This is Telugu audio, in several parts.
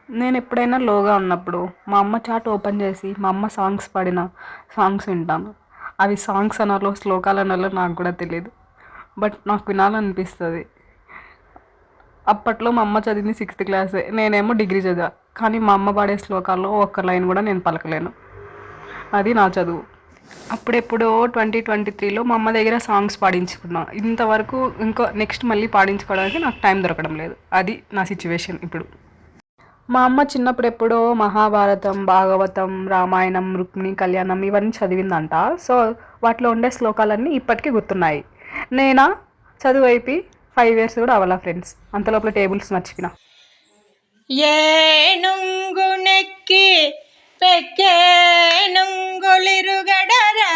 నేను ఎప్పుడైనా లోగా ఉన్నప్పుడు మా అమ్మ చాట్ ఓపెన్ చేసి మా అమ్మ సాంగ్స్ పాడిన సాంగ్స్ వింటాను. అవి సాంగ్స్ అనాలో శ్లోకాలు అనాలో నాకు కూడా తెలియదు. బట్ నాకు వినాలనిపిస్తుంది. అప్పట్లో మా అమ్మ చదివింది 6th క్లాసే, నేనేమో డిగ్రీ చదివా. కానీ మా అమ్మ పాడే శ్లోకాల్లో ఒక్క లైన్ కూడా నేను పలకలేను. అది నా చదువు. అప్పుడెప్పుడో 2023లో మా అమ్మ దగ్గర సాంగ్స్ పాడించుకున్నా. ఇంతవరకు ఇంకో నెక్స్ట్ మళ్ళీ పాడించుకోవడానికి నాకు టైం దొరకడం లేదు. అది నా సిచ్యువేషన్ ఇప్పుడు. మా అమ్మ చిన్నప్పుడు ఎప్పుడో మహాభారతం, భాగవతం, రామాయణం, రుక్మిణి కళ్యాణం ఇవన్నీ చదివిందంట. సో వాటిలో ఉండే శ్లోకాలన్నీ ఇప్పటికీ గుర్తున్నాయి. నేనా చదువు అయిపోయి 5 years కూడా అవ్వాలా ఫ్రెండ్స్. అంతలోపల టేబుల్స్ మర్చిపోయినా. ఏనుంగునెక్కి పెక్కేనుంగులిరుగడరా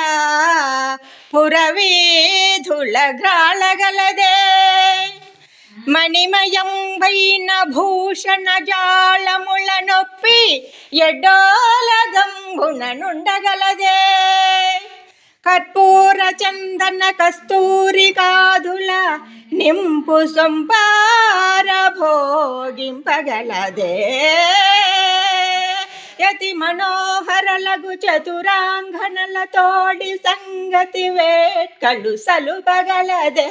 పురవీధుల గ్రాళగలదే మణిమయంబైన భూషణ జాళముల నొప్పి ఎడ్డోల గంభున నుండగలదే కర్పూర చందన కస్తూరి కాదుల నింపు సొంపార భోగింపగలదే యతి మనోహర లఘు చతురాంగనల తోడి సంగతి వేట్కలు సలుపగలదే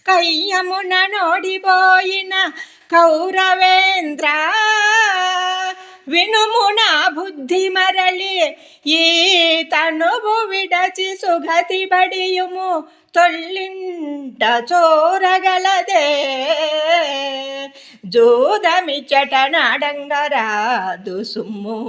కయ్యమున నోడిపోయిన కౌరవేంద్ర వినుమున బుద్ధి మరలి ఈ తనువు విడచి సుగతి బడియుము తొల్లింట చోరగలదే జోదమిచట నాడంగరాదు సుమ్ము.